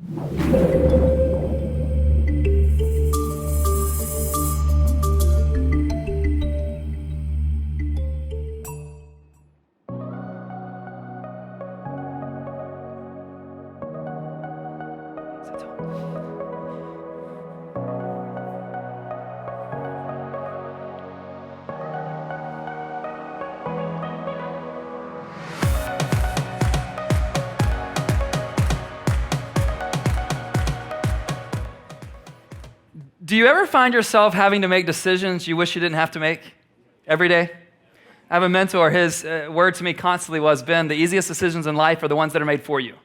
Do you ever find yourself having to make decisions you wish you didn't have to make every day? I have a mentor, his word to me constantly was, Ben, the easiest decisions in life are the ones that are made for you.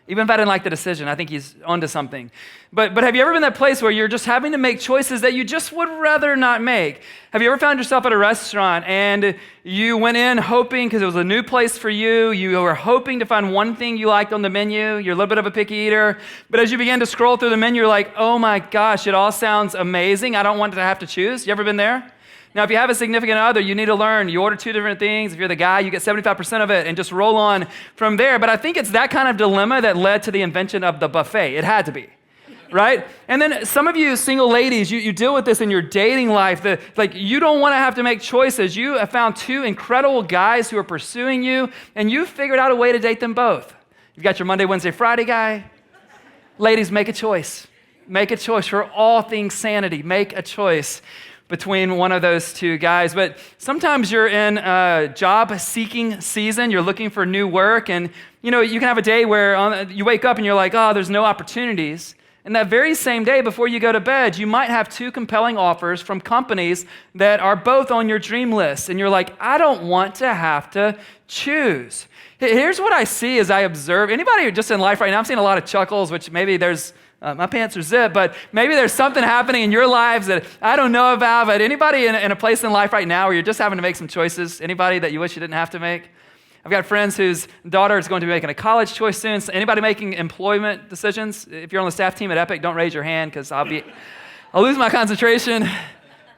Even if I didn't like the decision, I think he's onto something. But have you ever been in that place where you're just having to make choices that you just would rather not make? Have you ever found yourself at a restaurant and you went in hoping, because it was a new place for you, you were hoping to find one thing you liked on the menu, you're a little bit of a picky eater, but as you began to scroll through the menu, you're like, oh my gosh, it all sounds amazing, I don't want to have to choose. You ever been there? Now, if you have a significant other, you need to learn. You order two different things. If you're the guy, you get 75% of it and just roll on from there. But I think it's that kind of dilemma that led to the invention of the buffet. It had to be, right? And then some of you single ladies, you deal with this in your dating life. You don't want to have to make choices. You have found two incredible guys who are pursuing you, and you've figured out a way to date them both. You've got your Monday, Wednesday, Friday guy. Ladies, make a choice. Make a choice for all things sanity. Make a choice between one of those two guys. But sometimes you're in a job-seeking season. You're looking for new work, and you can have a day where you wake up and you're like, oh, there's no opportunities. And that very same day before you go to bed, you might have two compelling offers from companies that are both on your dream list. And you're like, I don't want to have to choose. Here's what I see as I observe. Anybody just in life right now, I'm seeing a lot of chuckles, which maybe there's my pants are zipped, but maybe there's something happening in your lives that I don't know about. But anybody in a place in life right now where you're just having to make some choices? Anybody that you wish you didn't have to make? I've got friends whose daughter is going to be making a college choice soon. So anybody making employment decisions? If you're on the staff team at Epic, don't raise your hand because I'll lose my concentration.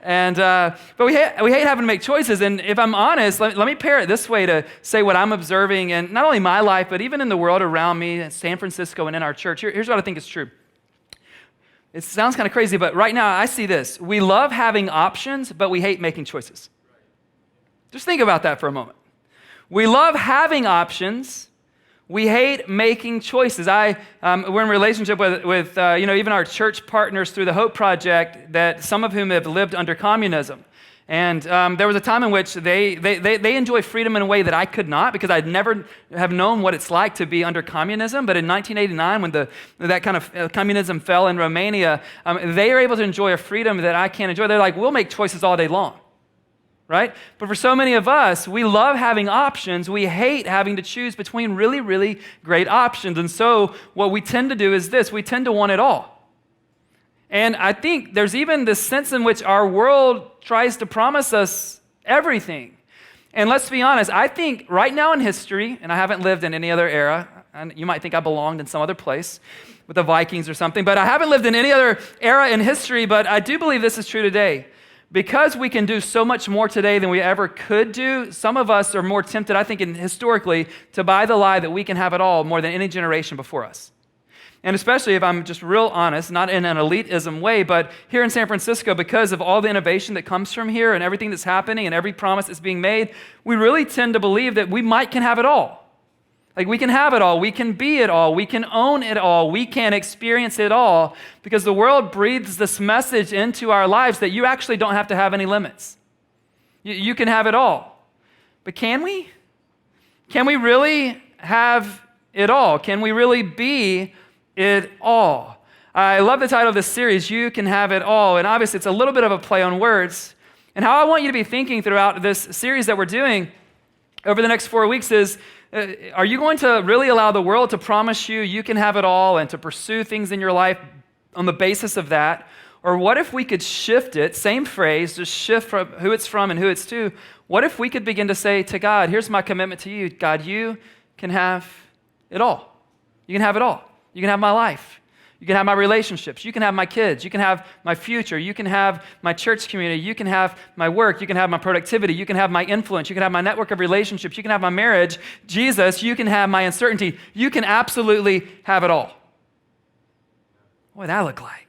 And but we hate having to make choices. And if I'm honest, let me pair it this way to say what I'm observing in not only my life, but even in the world around me, in San Francisco and in our church. Here's what I think is true. It sounds kind of crazy, but right now I see this. We love having options, but we hate making choices. Just think about that for a moment. We love having options. We hate making choices. We're in a relationship with even our church partners through the Hope Project, that some of whom have lived under communism. And there was a time in which they enjoy freedom in a way that I could not, because I'd never have known what it's like to be under communism. But in 1989, when that kind of communism fell in Romania, they are able to enjoy a freedom that I can't enjoy. They're like, we'll make choices all day long, right? But for so many of us, we love having options. We hate having to choose between really, really great options. And so what we tend to do is this. We tend to want it all. And I think there's even this sense in which our world tries to promise us everything. And let's be honest, I think right now in history, and I haven't lived in any other era, and you might think I belonged in some other place with the Vikings or something, but I haven't lived in any other era in history, but I do believe this is true today. Because we can do so much more today than we ever could do, some of us are more tempted, I think, historically, to buy the lie that we can have it all more than any generation before us. And especially if I'm just real honest, not in an elitism way, but here in San Francisco, because of all the innovation that comes from here and everything that's happening and every promise that's being made, we really tend to believe that we can have it all. Like we can have it all, we can be it all, we can own it all, we can experience it all, because the world breathes this message into our lives that you actually don't have to have any limits. You can have it all. But can we? Can we really have it all? Can we really be it all? I love the title of this series, You Can Have It All. And obviously it's a little bit of a play on words. And how I want you to be thinking throughout this series that we're doing over the next 4 weeks is, are you going to really allow the world to promise you can have it all and to pursue things in your life on the basis of that? Or what if we could shift it, same phrase, just shift from who it's from and who it's to. What if we could begin to say to God, here's my commitment to you. God, you can have it all. You can have it all. You can have my life. You can have my relationships. You can have my kids. You can have my future. You can have my church community. You can have my work. You can have my productivity. You can have my influence. You can have my network of relationships. You can have my marriage. Jesus, you can have my uncertainty. You can absolutely have it all. What would that look like?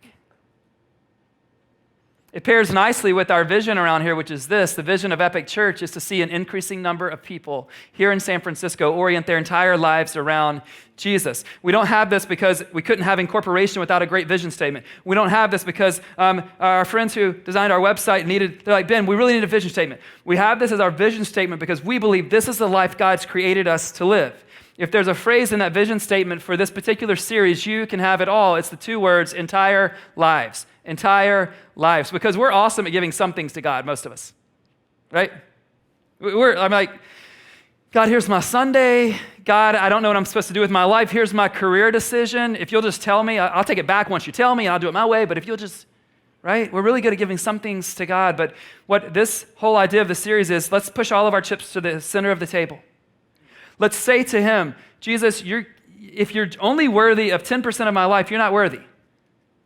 It pairs nicely with our vision around here, which is this. The vision of Epic Church is to see an increasing number of people here in San Francisco orient their entire lives around Jesus. We don't have this because we couldn't have incorporation without a great vision statement. We don't have this because our friends who designed our website they're like, Ben, we really need a vision statement. We have this as our vision statement because we believe this is the life God's created us to live. If there's a phrase in that vision statement for this particular series, you can have it all. It's the two words, entire lives. Entire lives. Because we're awesome at giving some things to God, most of us. Right? I'm like, God, here's my Sunday. God, I don't know what I'm supposed to do with my life. Here's my career decision. If you'll just tell me, I'll take it back once you tell me, and I'll do it my way. But if you'll just, right? We're really good at giving some things to God. But what this whole idea of the series is, let's push all of our chips to the center of the table. Let's say to him, Jesus, if you're only worthy of 10% of my life, you're not worthy.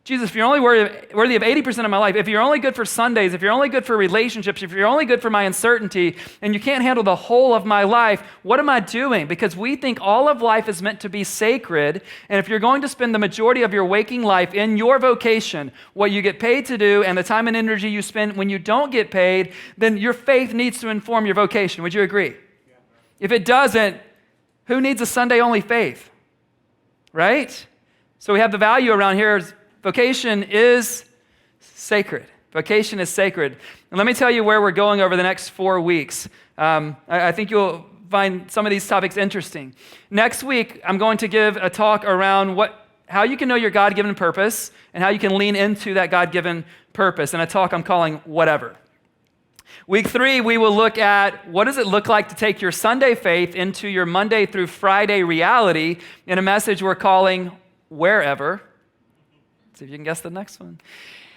Jesus, if you're only worthy of 80% of my life, if you're only good for Sundays, if you're only good for relationships, if you're only good for my uncertainty, and you can't handle the whole of my life, what am I doing? Because we think all of life is meant to be sacred, and if you're going to spend the majority of your waking life in your vocation, what you get paid to do, and the time and energy you spend when you don't get paid, then your faith needs to inform your vocation. Would you agree? If it doesn't, who needs a Sunday-only faith? Right? So we have the value around here is vocation is sacred. Vocation is sacred. And let me tell you where we're going over the next 4 weeks. I think you'll find some of these topics interesting. Next week, I'm going to give a talk around how you can know your God-given purpose and how you can lean into that God-given purpose, and a talk I'm calling Whatever. Week 3, we will look at what does it look like to take your Sunday faith into your Monday through Friday reality in a message we're calling Wherever. See if you can guess the next one.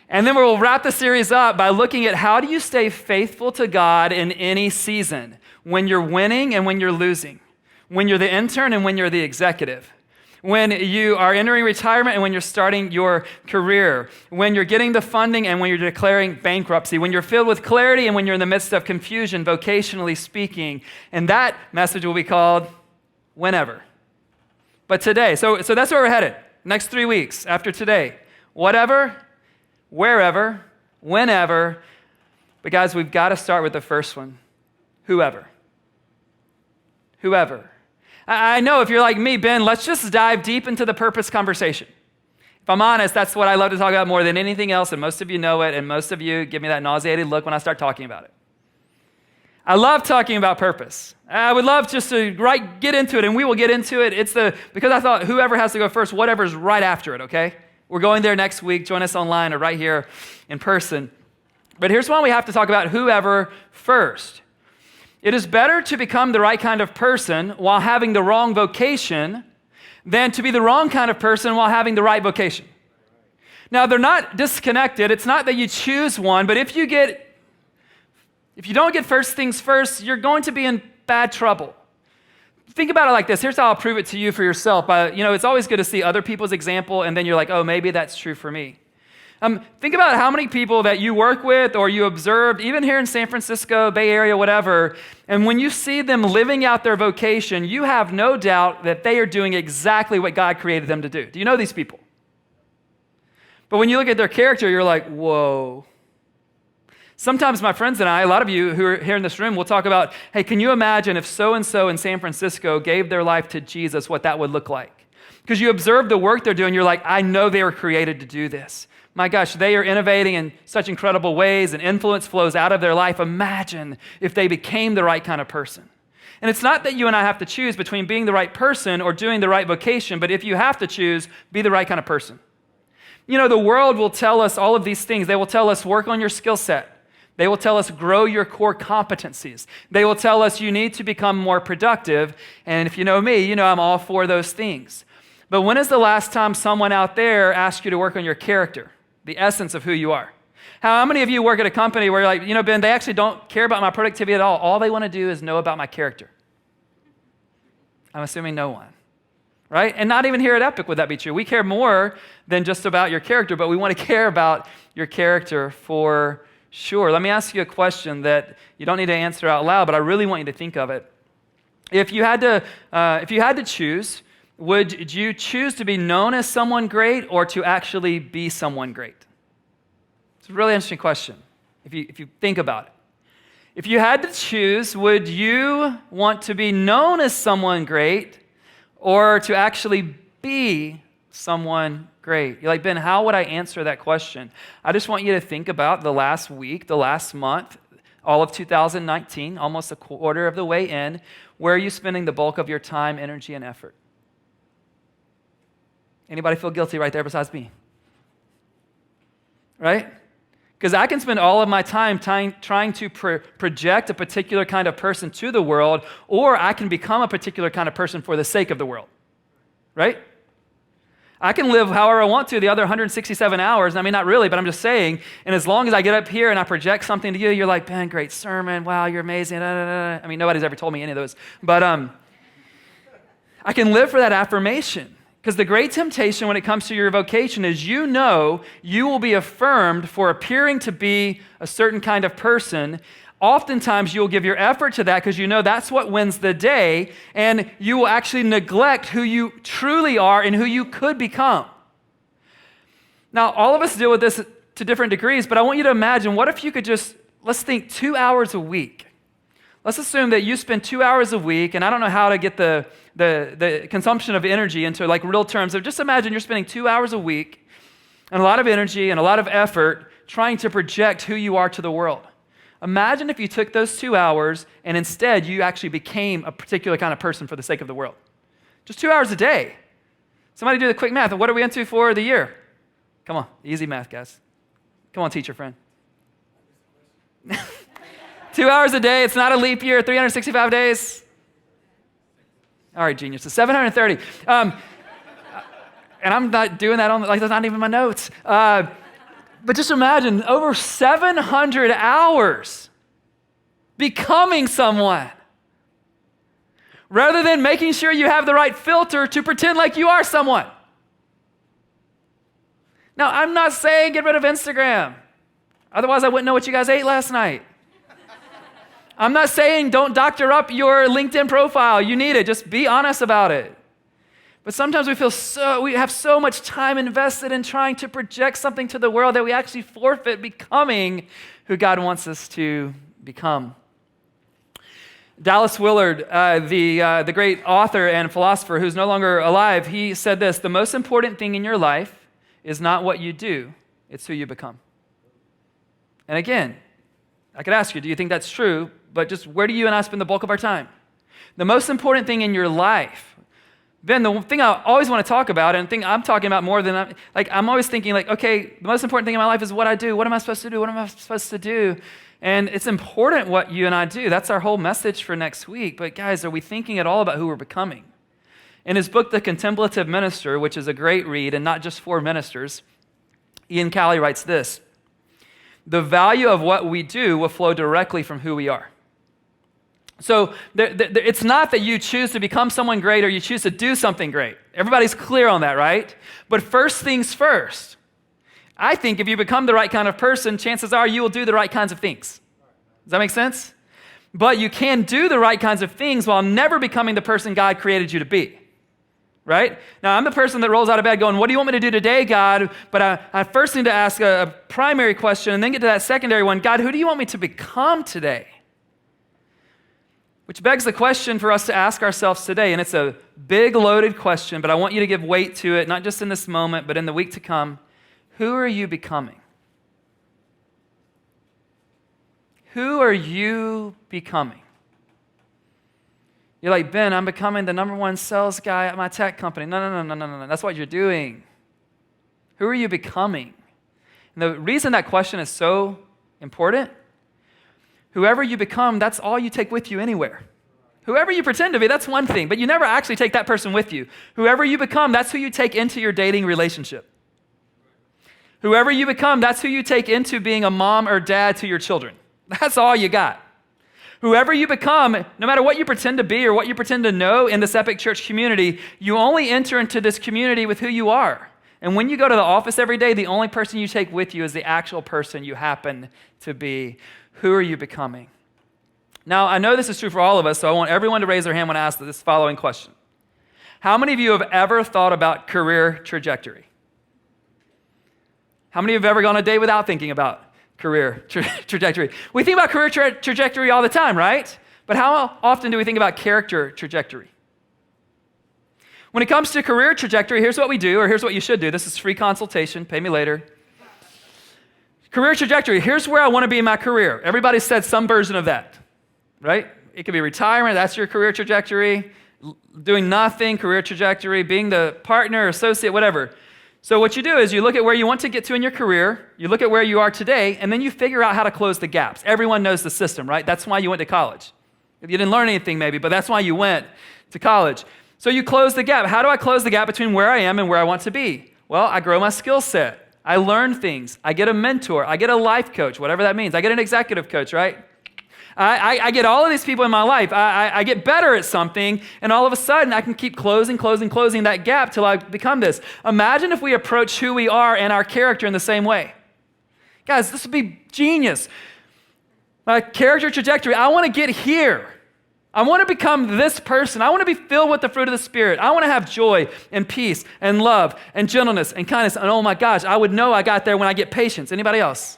And then we'll wrap the series up by looking at how do you stay faithful to God in any season, when you're winning and when you're losing, when you're the intern and when you're the executive, when you are entering retirement and when you're starting your career, when you're getting the funding and when you're declaring bankruptcy, when you're filled with clarity and when you're in the midst of confusion, vocationally speaking. And that message will be called Whenever. But today, so that's where we're headed. Next 3 weeks after today. Whatever, wherever, whenever. But guys, we've got to start with the first one. Whoever. Whoever. I know if you're like me, Ben, let's just dive deep into the purpose conversation. If I'm honest, that's what I love to talk about more than anything else, and most of you know it, and most of you give me that nauseated look when I start talking about it. I love talking about purpose. I would love just to get into it, and we will get into it. Because I thought whoever has to go first, whatever's right after it, okay? We're going there next week. Join us online or right here in person. But here's why we have to talk about whoever first. It is better to become the right kind of person while having the wrong vocation than to be the wrong kind of person while having the right vocation. Now, they're not disconnected. It's not that you choose one, but if you don't get first things first, you're going to be in bad trouble. Think about it like this. Here's how I'll prove it to you for yourself. It's always good to see other people's example, and then you're like, oh, maybe that's true for me. Think about how many people that you work with or you observed, even here in San Francisco, Bay Area, whatever, and when you see them living out their vocation, you have no doubt that they are doing exactly what God created them to do. Do you know these people? But when you look at their character, you're like, whoa. Sometimes my friends and I, a lot of you who are here in this room, will talk about, hey, can you imagine if so-and-so in San Francisco gave their life to Jesus, what that would look like? Because you observe the work they're doing, you're like, I know they were created to do this. My gosh, they are innovating in such incredible ways and influence flows out of their life. Imagine if they became the right kind of person. And it's not that you and I have to choose between being the right person or doing the right vocation, but if you have to choose, be the right kind of person. The world will tell us all of these things. They will tell us work on your skill set. They will tell us grow your core competencies. They will tell us you need to become more productive. And if you know me, you know I'm all for those things. But when is the last time someone out there asked you to work on your character? The essence of who you are. How many of you work at a company where you're like, Ben, they actually don't care about my productivity at all. All they want to do is know about my character. I'm assuming no one, right? And not even here at Epic would that be true. We care more than just about your character, but we want to care about your character for sure. Let me ask you a question that you don't need to answer out loud, but I really want you to think of it. If you had to choose would you choose to be known as someone great or to actually be someone great? It's a really interesting question if you think about it. If you had to choose, would you want to be known as someone great or to actually be someone great? You're like, Ben, how would I answer that question? I just want you to think about the last week, the last month, all of 2019, almost a quarter of the way in. Where are you spending the bulk of your time, energy, and effort? Anybody feel guilty right there besides me? Right? Because I can spend all of my time trying to project a particular kind of person to the world, or I can become a particular kind of person for the sake of the world. Right? I can live however I want to the other 167 hours. I mean, not really, but I'm just saying. And as long as I get up here and I project something to you, you're like, Ben, great sermon. Wow, you're amazing. Da, da, da. I mean, nobody's ever told me any of those. But I can live for that affirmation. Because the great temptation when it comes to your vocation is you know you will be affirmed for appearing to be a certain kind of person. Oftentimes you'll give your effort to that because you know that's what wins the day, and you will actually neglect who you truly are and who you could become. Now, all of us deal with this to different degrees, but I want you to imagine, what if you could just, let's think 2 hours a week. Let's assume that you spend 2 hours a week, and I don't know how to get the consumption of energy into like real terms. So just imagine you're spending 2 hours a week and a lot of energy and a lot of effort trying to project who you are to the world. Imagine if you took those 2 hours and instead you actually became a particular kind of person for the sake of the world. Just 2 hours a day. Somebody do the quick math. And what are we into for the year? Come on, easy math, guys. Come on, teacher friend. 2 hours a day, it's not a leap year, 365 days. All right, genius. So 730. And I'm not doing that on, like, that's not even my notes. But just imagine over 700 hours becoming someone rather than making sure you have the right filter to pretend like you are someone. Now, I'm not saying get rid of Instagram. Otherwise, I wouldn't know what you guys ate last night. I'm not saying don't doctor up your LinkedIn profile. You need it. Just be honest about it. But sometimes we have so much time invested in trying to project something to the world that we actually forfeit becoming who God wants us to become. Dallas Willard, the great author and philosopher who's no longer alive, he said this: the most important thing in your life is not what you do, it's who you become. And again, I could ask you, do you think that's true? But just where do you and I spend the bulk of our time? The most important thing in your life. Ben, the thing I always want to talk about, and the thing I'm talking about more than I'm always thinking like, okay, the most important thing in my life is what I do. What am I supposed to do? What am I supposed to do? And it's important what you and I do. That's our whole message for next week. But guys, are we thinking at all about who we're becoming? In his book, The Contemplative Minister, which is a great read and not just for ministers, Ian Cowley writes this: the value of what we do will flow directly from who we are. So it's not that you choose to become someone great or you choose to do something great. Everybody's clear on that, right? But first things first. I think if you become the right kind of person, chances are you will do the right kinds of things. Does that make sense? But you can do the right kinds of things while never becoming the person God created you to be. Right? Now, I'm the person that rolls out of bed going, what do you want me to do today, God? But I first need to ask a primary question and then get to that secondary one. God, who do you want me to become today? Which begs the question for us to ask ourselves today, and it's a big, loaded question, but I want you to give weight to it, not just in this moment, but in the week to come. Who are you becoming? Who are you becoming? You're like, Ben, I'm becoming the #1 sales guy at my tech company. No. That's what you're doing. Who are you becoming? And the reason that question is so important, whoever you become, that's all you take with you anywhere. Whoever you pretend to be, that's one thing, but you never actually take that person with you. Whoever you become, that's who you take into your dating relationship. Whoever you become, that's who you take into being a mom or dad to your children. That's all you got. Whoever you become, no matter what you pretend to be or what you pretend to know in this Epic Church community, you only enter into this community with who you are. And when you go to the office every day, the only person you take with you is the actual person you happen to be. Who are you becoming? Now, I know this is true for all of us, so I want everyone to raise their hand when I ask this following question. How many of you have ever thought about career trajectory? How many of you have ever gone a day without thinking about career trajectory? We think about career trajectory all the time, right? But how often do we think about character trajectory? When it comes to career trajectory, here's what we do, or here's what you should do. This is free consultation. Pay me later. Career trajectory. Here's where I want to be in my career. Everybody said some version of that, right? It could be retirement. That's your career trajectory. Doing nothing, career trajectory. Being the partner, associate, whatever. So what you do is you look at where you want to get to in your career. You look at where you are today, and then you figure out how to close the gaps. Everyone knows the system, right? That's why you went to college. You didn't learn anything maybe, but that's why you went to college. So you close the gap. How do I close the gap between where I am and where I want to be? Well, I grow my skill set. I learn things. I get a mentor. I get a life coach, whatever that means. I get an executive coach, right? I get all of these people in my life. I get better at something, and all of a sudden I can keep closing that gap till I become this. Imagine if we approach who we are and our character in the same way. Guys, this would be genius. My character trajectory, I want to get here. I want to become this person. I want to be filled with the fruit of the Spirit. I want to have joy and peace and love and gentleness and kindness. And oh my gosh, I would know I got there when I get patience. Anybody else?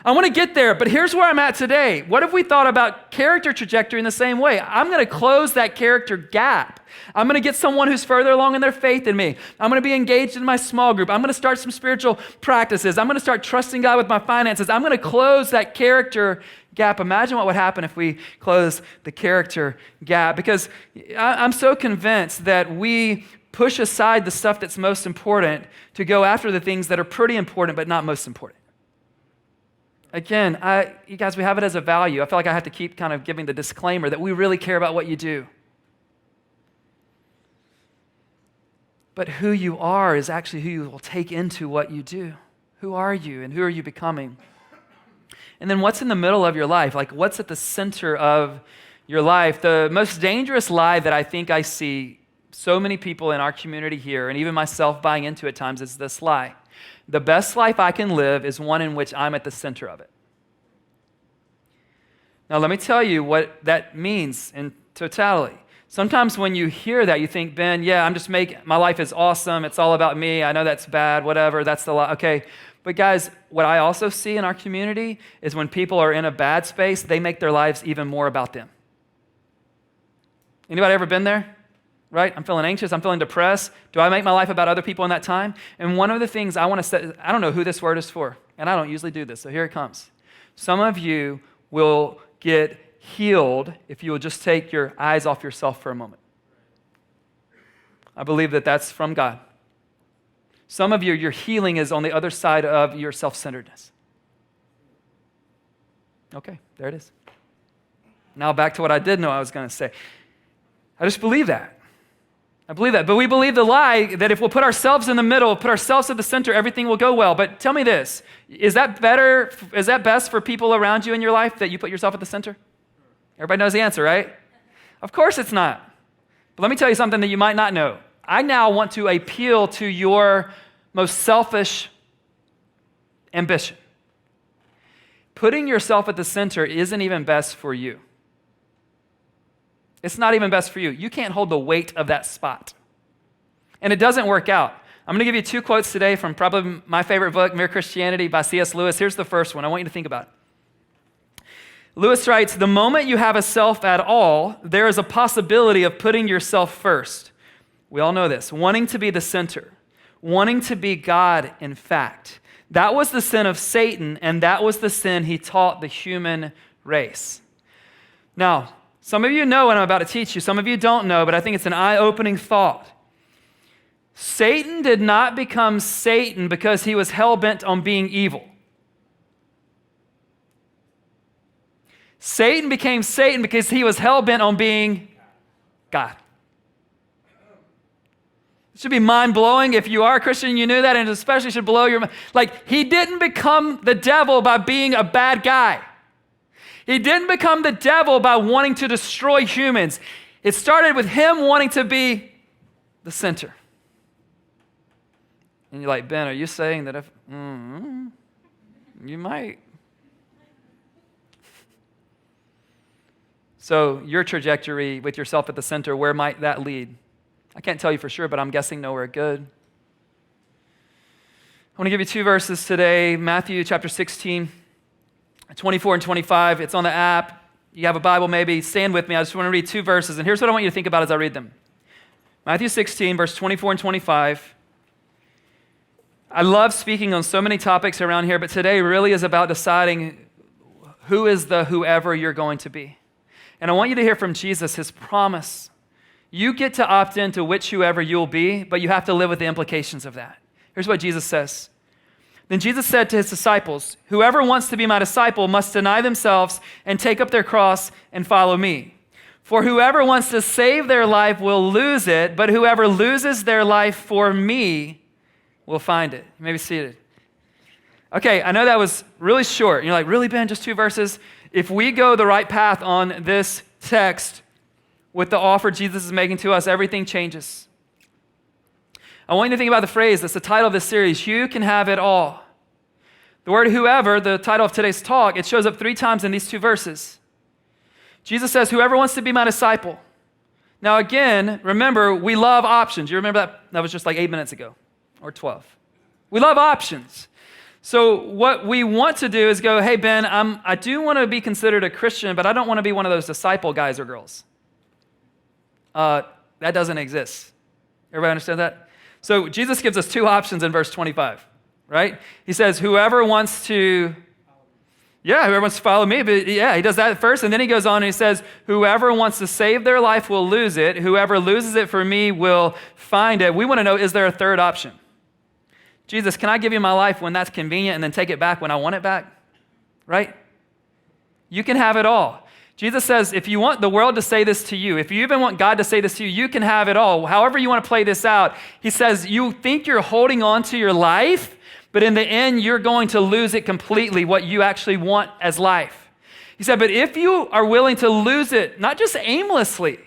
I want to get there, but here's where I'm at today. What if we thought about character trajectory in the same way? I'm going to close that character gap. I'm going to get someone who's further along in their faith than me. I'm going to be engaged in my small group. I'm going to start some spiritual practices. I'm going to start trusting God with my finances. I'm going to close that character gap. Imagine what would happen if we close the character gap, because I'm so convinced that we push aside the stuff that's most important to go after the things that are pretty important but not most important. Again, you guys, we have it as a value. I feel like I have to keep kind of giving the disclaimer that we really care about what you do. But who you are is actually who you will take into what you do. Who are you and who are you becoming? And then what's in the middle of your life? Like, what's at the center of your life? The most dangerous lie that I think I see so many people in our community here, and even myself buying into at times, is this lie. The best life I can live is one in which I'm at the center of it. Now, let me tell you what that means in totality. Sometimes when you hear that, you think, Ben, yeah, my life is awesome. It's all about me. I know that's bad, whatever. That's the lie. Okay. But guys, what I also see in our community is when people are in a bad space, they make their lives even more about them. Anybody ever been there? Right? I'm feeling anxious. I'm feeling depressed. Do I make my life about other people in that time? And one of the things I want to say, I don't know who this word is for, and I don't usually do this, so here it comes. Some of you will get healed if you will just take your eyes off yourself for a moment. I believe that that's from God. Some of you, your healing is on the other side of your self-centeredness. Okay, there it is. Now back to what I did know I was going to say. I just believe that. I believe that. But we believe the lie that if we'll put ourselves in the middle, put ourselves at the center, everything will go well. But tell me this, is that better? Is that best for people around you in your life that you put yourself at the center? Everybody knows the answer, right? Of course it's not. But let me tell you something that you might not know. I now want to appeal to your most selfish ambition. Putting yourself at the center isn't even best for you. It's not even best for you. You can't hold the weight of that spot. And it doesn't work out. I'm going to give you 2 quotes today from probably my favorite book, Mere Christianity by C.S. Lewis. Here's the first one. I want you to think about it. Lewis writes, "The moment you have a self at all, there is a possibility of putting yourself first." We all know this. Wanting to be the center. Wanting to be God, in fact. That was the sin of Satan, and that was the sin he taught the human race. Now, some of you know what I'm about to teach you. Some of you don't know, but I think it's an eye-opening thought. Satan did not become Satan because he was hell-bent on being evil. Satan became Satan because he was hell-bent on being God. It should be mind-blowing. If you are a Christian, you knew that, and it especially should blow your mind. Like, he didn't become the devil by being a bad guy. He didn't become the devil by wanting to destroy humans. It started with him wanting to be the center. And you're like, Ben, are you saying that if... you might. So your trajectory with yourself at the center, where might that lead? I can't tell you for sure, but I'm guessing nowhere good. I want to give you two verses today. Matthew chapter 16, 24 and 25. It's on the app. You have a Bible maybe. Stand with me. I just want to read two verses. And here's what I want you to think about as I read them. Matthew 16, verse 24 and 25. I love speaking on so many topics around here, but today really is about deciding who is the whoever you're going to be. And I want you to hear from Jesus, his promise. You get to opt into which whoever you'll be, but you have to live with the implications of that. Here's what Jesus says. Then Jesus said to his disciples, whoever wants to be my disciple must deny themselves and take up their cross and follow me. For whoever wants to save their life will lose it, but whoever loses their life for me will find it. You may be seated. Okay, I know that was really short. And you're like, really, Ben, just two verses? If we go the right path on this text with the offer Jesus is making to us, everything changes. I want you to think about the phrase that's the title of this series, you can have it all. The word whoever, the title of today's talk, it shows up 3 times in these 2 verses. Jesus says, whoever wants to be my disciple. Now again, remember, we love options. You remember that? That was just like 8 minutes ago, or 12. We love options. So what we want to do is go, hey, Ben, I do want to be considered a Christian, but I don't want to be one of those disciple guys or girls. That doesn't exist. Everybody understand that? So Jesus gives us 2 options in verse 25, right? He says, whoever wants to follow me, but he does that first, and then he goes on and he says, whoever wants to save their life will lose it. Whoever loses it for me will find it. We want to know, is there a third option? Jesus, can I give you my life when that's convenient and then take it back when I want it back? Right? You can have it all. Jesus says, if you want the world to say this to you, if you even want God to say this to you, you can have it all. However you want to play this out, he says, you think you're holding on to your life, but in the end, you're going to lose it completely, what you actually want as life. He said, but if you are willing to lose it, not just aimlessly,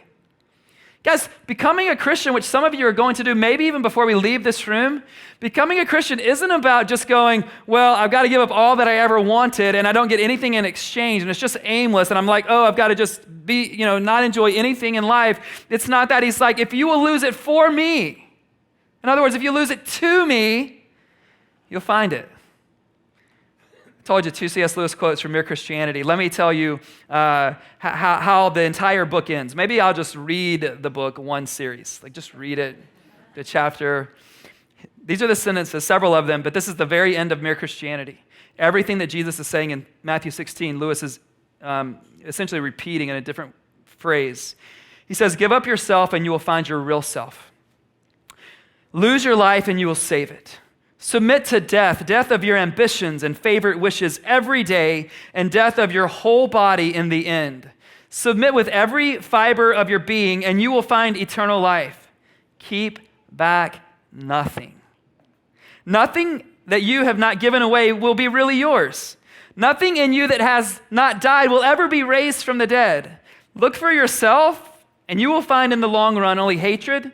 guys, becoming a Christian, which some of you are going to do maybe even before we leave this room, becoming a Christian isn't about just going, well, I've got to give up all that I ever wanted and I don't get anything in exchange and it's just aimless and I'm like, oh, I've got to just be, not enjoy anything in life. It's not that. He's like, if you will lose it for me, in other words, if you lose it to me, you'll find it. I told you 2 C.S. Lewis quotes from Mere Christianity. Let me tell you how the entire book ends. Maybe I'll just read the book one series. Like just read it, the chapter. These are the sentences, several of them, but this is the very end of Mere Christianity. Everything that Jesus is saying in Matthew 16, Lewis is essentially repeating in a different phrase. He says, give up yourself and you will find your real self. Lose your life and you will save it. Submit to death of your ambitions and favorite wishes every day, and death of your whole body in the end. Submit with every fiber of your being, and you will find eternal life. Keep back nothing. Nothing that you have not given away will be really yours. Nothing in you that has not died will ever be raised from the dead. Look for yourself, and you will find in the long run only hatred,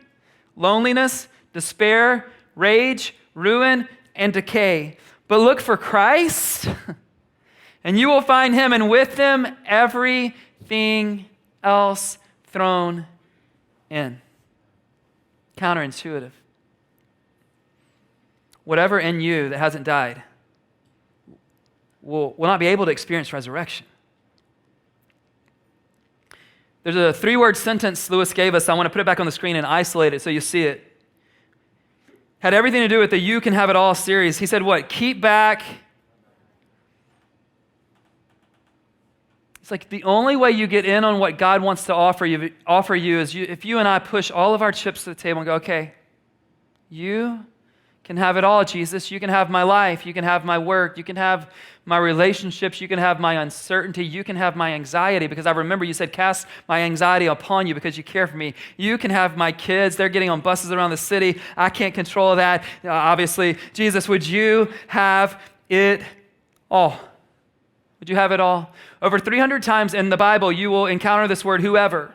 loneliness, despair, rage, ruin, and decay. But look for Christ, and you will find him, and with him everything else thrown in. Counterintuitive. Whatever in you that hasn't died will not be able to experience resurrection. There's a 3-word sentence Lewis gave us. I want to put it back on the screen and isolate it so you see it. Had everything to do with the You Can Have It All series. He said what? Keep back. It's like the only way you get in on what God wants to offer you is if you and I push all of our chips to the table and go, okay, you can have it all, Jesus. You can have my life. You can have my work. You can have my relationships. You can have my uncertainty. You can have my anxiety, because I remember you said, cast my anxiety upon you because you care for me. You can have my kids. They're getting on buses around the city. I can't control that. Obviously, Jesus, would you have it all? Would you have it all? Over 300 times in the Bible, you will encounter this word whoever.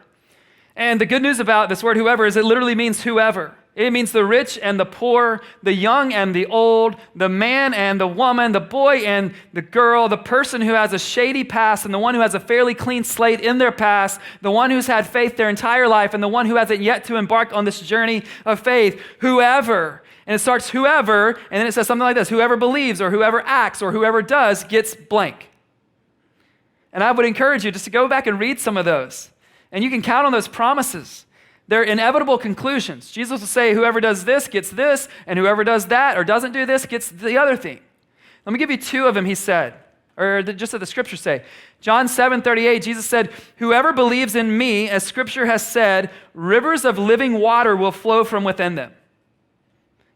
And the good news about this word whoever is it literally means whoever. It means the rich and the poor, the young and the old, the man and the woman, the boy and the girl, the person who has a shady past and the one who has a fairly clean slate in their past, the one who's had faith their entire life and the one who hasn't yet to embark on this journey of faith. Whoever, and it starts whoever, and then it says something like this: whoever believes or whoever acts or whoever does gets blank. And I would encourage you just to go back and read some of those. And you can count on those promises. They're inevitable conclusions. Jesus will say, whoever does this gets this, and whoever does that or doesn't do this gets the other thing. Let me give you two of them, he said, or just that the scriptures say. John 7:38, Jesus said, whoever believes in me, as scripture has said, rivers of living water will flow from within them.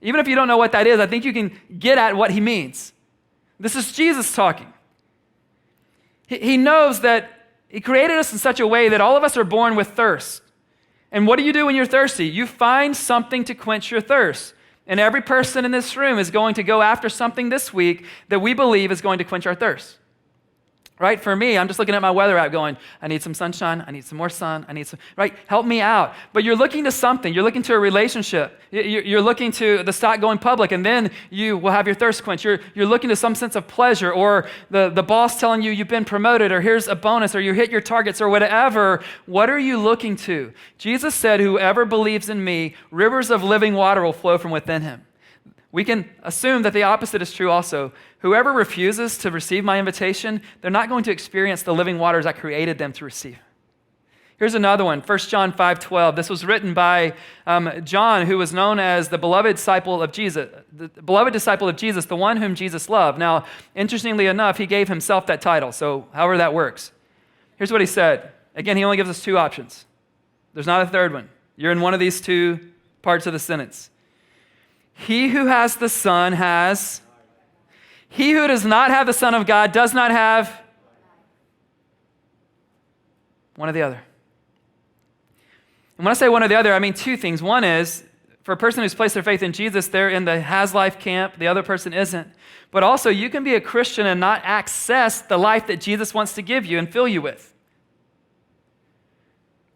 Even if you don't know what that is, I think you can get at what he means. This is Jesus talking. He knows that he created us in such a way that all of us are born with thirst. And what do you do when you're thirsty? You find something to quench your thirst. And every person in this room is going to go after something this week that we believe is going to quench our thirst. Right? For me, I'm just looking at my weather app going, I need some sunshine, I need some more sun, I need some, right? Help me out. But you're looking to something. You're looking to a relationship. You're looking to the stock going public, and then you will have your thirst quenched. You're looking to some sense of pleasure, or the boss telling you you've been promoted, or here's a bonus, or you hit your targets, or whatever. What are you looking to? Jesus said, whoever believes in me, rivers of living water will flow from within him. We can assume that the opposite is true also. Whoever refuses to receive my invitation, they're not going to experience the living waters I created them to receive. Here's another one, 1 John 5:12. This was written by John, who was known as the beloved disciple of Jesus, the one whom Jesus loved. Now, interestingly enough, he gave himself that title, so however that works. Here's what he said. Again, he only gives us two options. There's not a third one. You're in one of these two parts of the sentence. He who has the Son has. He who does not have the Son of God does not have one or the other. And when I say one or the other, I mean two things. One is, for a person who's placed their faith in Jesus, they're in the has life camp. The other person isn't. But also, you can be a Christian and not access the life that Jesus wants to give you and fill you with.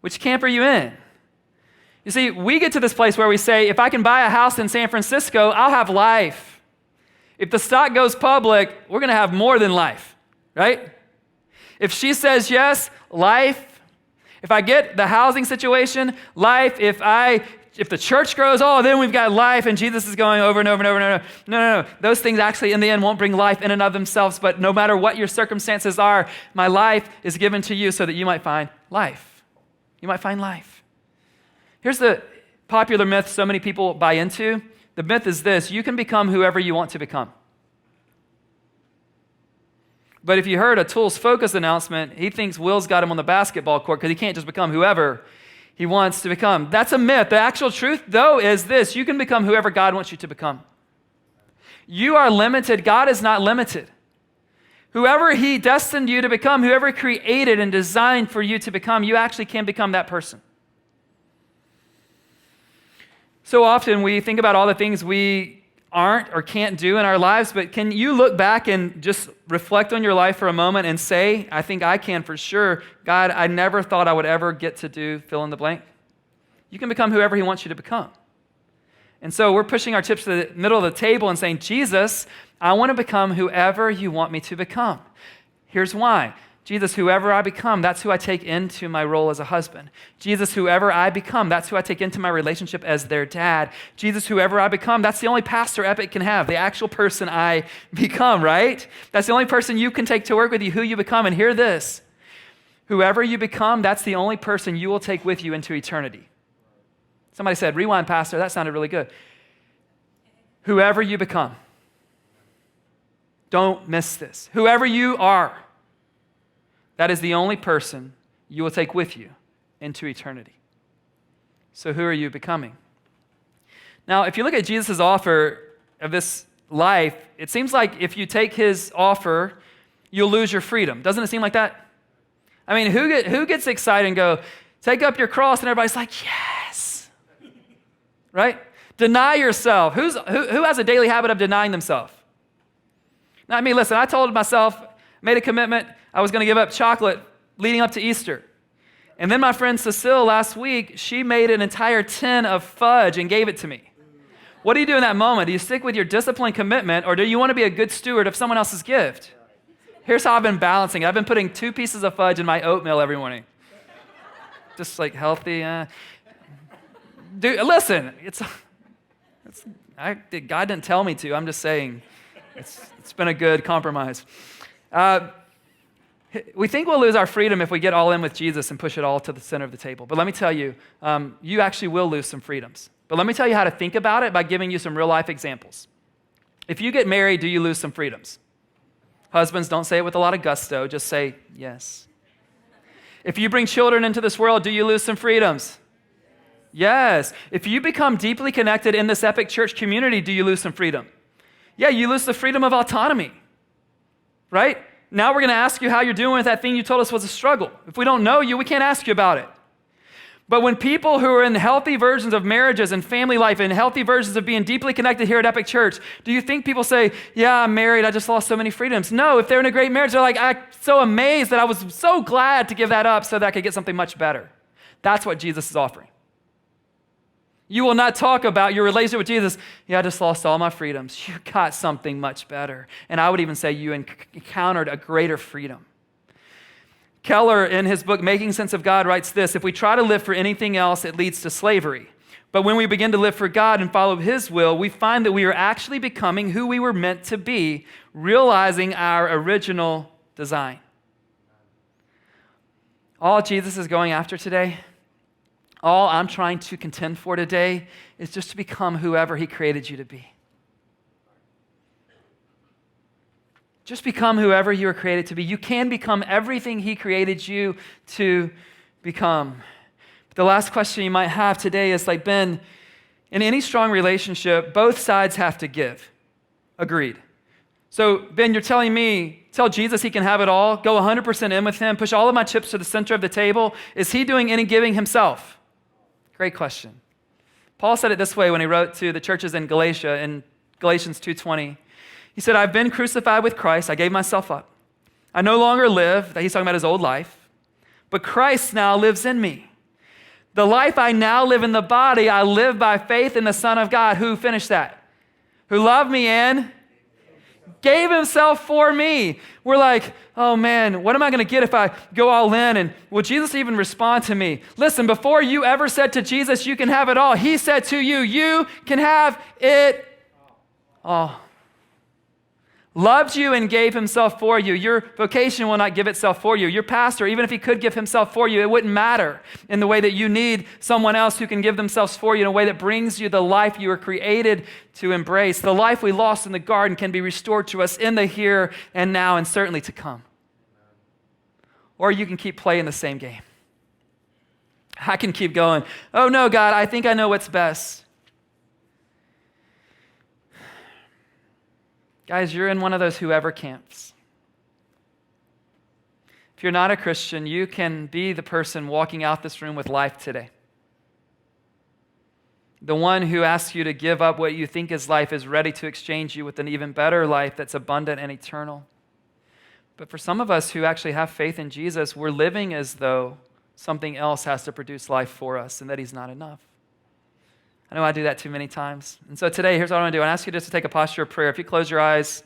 Which camp are you in? You see, we get to this place where we say, if I can buy a house in San Francisco, I'll have life. If the stock goes public, we're going to have more than life, right? If she says yes, life. If I get the housing situation, life. If the church grows, then we've got life, and Jesus is going over and over and over and over. No. Those things actually in the end won't bring life in and of themselves, but no matter what your circumstances are, my life is given to you so that you might find life. You might find life. Here's the popular myth so many people buy into. The myth is this: you can become whoever you want to become. But if you heard a Tools Focus announcement, he thinks Will's got him on the basketball court because he can't just become whoever he wants to become. That's a myth. The actual truth, though, is this: you can become whoever God wants you to become. You are limited. God is not limited. Whoever he destined you to become, whoever created and designed for you to become, you actually can become that person. So often we think about all the things we aren't or can't do in our lives, but can you look back and just reflect on your life for a moment and say, I think I can for sure, God, I never thought I would ever get to do fill in the blank. You can become whoever he wants you to become. And so we're pushing our chips to the middle of the table and saying, Jesus, I want to become whoever you want me to become. Here's why. Jesus, whoever I become, that's who I take into my role as a husband. Jesus, whoever I become, that's who I take into my relationship as their dad. Jesus, whoever I become, that's the only pastor Epic can have, the actual person I become, right? That's the only person you can take to work with you, who you become. And hear this: whoever you become, that's the only person you will take with you into eternity. Somebody said, rewind, Pastor, that sounded really good. Whoever you become, don't miss this. Whoever you are, that is the only person you will take with you into eternity. So who are you becoming? Now, if you look at Jesus' offer of this life, it seems like if you take his offer, you'll lose your freedom. Doesn't it seem like that? I mean, who gets excited and go, take up your cross, and everybody's like, yes. Right? Deny yourself. Who has a daily habit of denying themselves? Now, I mean, listen, I told myself, made a commitment, I was going to give up chocolate leading up to Easter. And then my friend Cecile last week, she made an entire tin of fudge and gave it to me. What do you do in that moment? Do you stick with your discipline commitment, or do you want to be a good steward of someone else's gift? Here's how I've been balancing it. I've been putting 2 pieces of fudge in my oatmeal every morning. Just like healthy. Dude, listen, God didn't tell me to. I'm just saying it's been a good compromise. We think we'll lose our freedom if we get all in with Jesus and push it all to the center of the table. But let me tell you, you actually will lose some freedoms. But let me tell you how to think about it by giving you some real life examples. If you get married, do you lose some freedoms? Husbands, don't say it with a lot of gusto. Just say yes. If you bring children into this world, do you lose some freedoms? Yes. If you become deeply connected in this epic church community, do you lose some freedom? Yeah, you lose the freedom of autonomy, right? Now we're going to ask you how you're doing with that thing you told us was a struggle. If we don't know you, we can't ask you about it. But when people who are in healthy versions of marriages and family life and healthy versions of being deeply connected here at Epic Church, do you think people say, yeah, I'm married, I just lost so many freedoms? No, if they're in a great marriage, they're like, I'm so amazed that I was so glad to give that up so that I could get something much better. That's what Jesus is offering. You will not talk about your relationship with Jesus. Yeah, I just lost all my freedoms. You got something much better. And I would even say you encountered a greater freedom. Keller, in his book, Making Sense of God, writes this: if we try to live for anything else, it leads to slavery. But when we begin to live for God and follow His will, we find that we are actually becoming who we were meant to be, realizing our original design. All Jesus is going after today, all I'm trying to contend for today, is just to become whoever He created you to be. Just become whoever you were created to be. You can become everything He created you to become. But the last question you might have today is like, Ben, in any strong relationship, both sides have to give. Agreed. So, Ben, you're telling me, tell Jesus He can have it all, go 100% in with Him, push all of my chips to the center of the table. Is He doing any giving Himself? Great question. Paul said it this way when he wrote to the churches in Galatia in Galatians 2:20. He said, I've been crucified with Christ. I gave myself up. I no longer live, that he's talking about his old life, but Christ now lives in me. The life I now live in the body, I live by faith in the Son of God. Who finished that? Who loved me and gave Himself for me. We're like, oh man, what am I going to get if I go all in? And will Jesus even respond to me? Listen, before you ever said to Jesus, you can have it all, He said to you, you can have it all. Loved you and gave Himself for you. Your vocation will not give itself for you. Your pastor, even if he could give himself for you, it wouldn't matter in the way that you need someone else who can give themselves for you in a way that brings you the life you were created to embrace. The life we lost in the garden can be restored to us in the here and now and certainly to come. Or you can keep playing the same game. I can keep going, oh no, God, I think I know what's best. Guys, you're in one of those whoever camps. If you're not a Christian, you can be the person walking out this room with life today. The one who asks you to give up what you think is life is ready to exchange you with an even better life that's abundant and eternal. But for some of us who actually have faith in Jesus, we're living as though something else has to produce life for us and that He's not enough. I know I do that too many times. And so today, here's what I want to do. I ask you just to take a posture of prayer. If you close your eyes.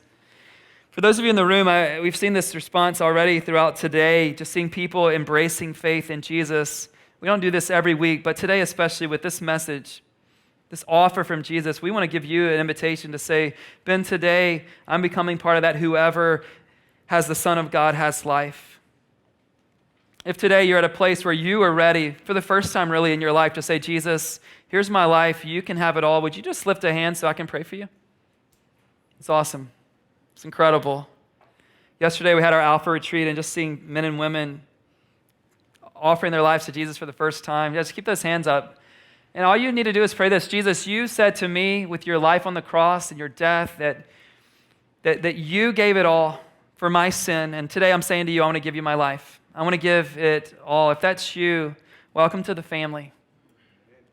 For those of you in the room, we've seen this response already throughout today, just seeing people embracing faith in Jesus. We don't do this every week, but today especially with this message, this offer from Jesus, we want to give you an invitation to say, Ben, today I'm becoming part of that whoever has the Son of God has life. If today you're at a place where you are ready, for the first time really in your life, to say, Jesus, here's my life, you can have it all. Would you just lift a hand so I can pray for you? It's awesome. It's incredible. Yesterday we had our Alpha retreat and just seeing men and women offering their lives to Jesus for the first time. Just keep those hands up. And all you need to do is pray this. Jesus, you said to me with your life on the cross and your death that you gave it all for my sin. And today I'm saying to you, I want to give you my life. I want to give it all. If that's you, welcome to the family.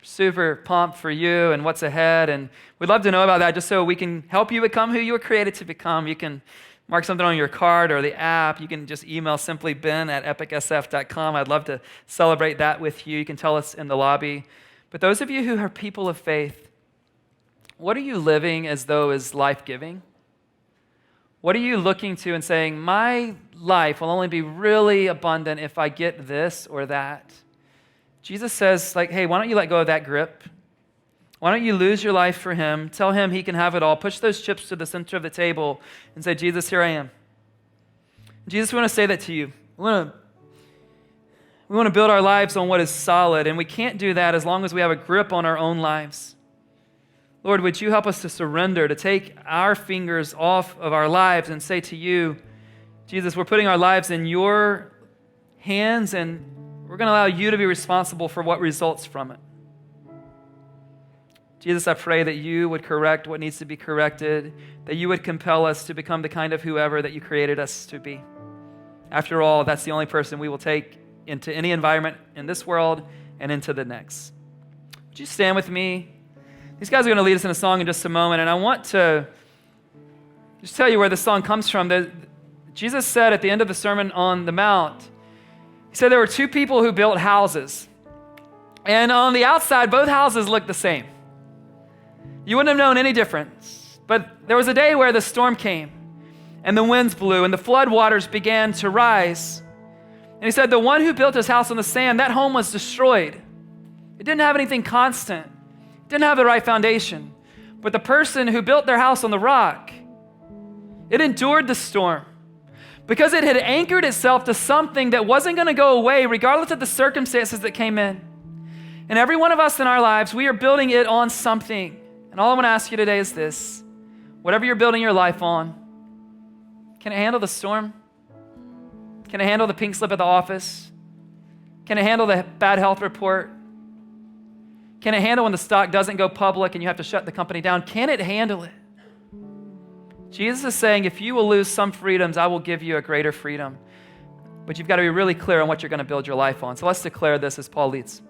Super pumped for you and what's ahead. And we'd love to know about that just so we can help you become who you were created to become. You can mark something on your card or the app. You can just email simply ben@epicsf.com. I'd love to celebrate that with you. You can tell us in the lobby. But those of you who are people of faith, what are you living as though is life-giving? What are you looking to and saying, my life will only be really abundant if I get this or that? Jesus says, like, hey, why don't you let go of that grip? Why don't you lose your life for him? Tell him he can have it all. Push those chips to the center of the table and say, Jesus, here I am. Jesus, we want to say that to you. We want to build our lives on what is solid, and we can't do that as long as we have a grip on our own lives. Lord, would you help us to surrender, to take our fingers off of our lives and say to you, Jesus, we're putting our lives in your hands, and we're going to allow you to be responsible for what results from it. Jesus, I pray that you would correct what needs to be corrected, that you would compel us to become the kind of whoever that you created us to be. After all, that's the only person we will take into any environment in this world and into the next. Would you stand with me? These guys are going to lead us in a song in just a moment, and I want to just tell you where this song comes from. Jesus said at the end of the Sermon on the Mount, he said there were two people who built houses, and on the outside, both houses looked the same. You wouldn't have known any difference. But there was a day where the storm came and the winds blew and the flood waters began to rise. And he said, the one who built his house on the sand, that home was destroyed. It didn't have anything constant. It didn't have the right foundation. But the person who built their house on the rock, it endured the storm because it had anchored itself to something that wasn't going to go away regardless of the circumstances that came in. And every one of us in our lives, we are building it on something. And all I want to ask you today is this. Whatever you're building your life on, can it handle the storm? Can it handle the pink slip at the office? Can it handle the bad health report? Can it handle when the stock doesn't go public and you have to shut the company down? Can it handle it? Jesus is saying, if you will lose some freedoms, I will give you a greater freedom. But you've got to be really clear on what you're going to build your life on. So let's declare this as Paul leads.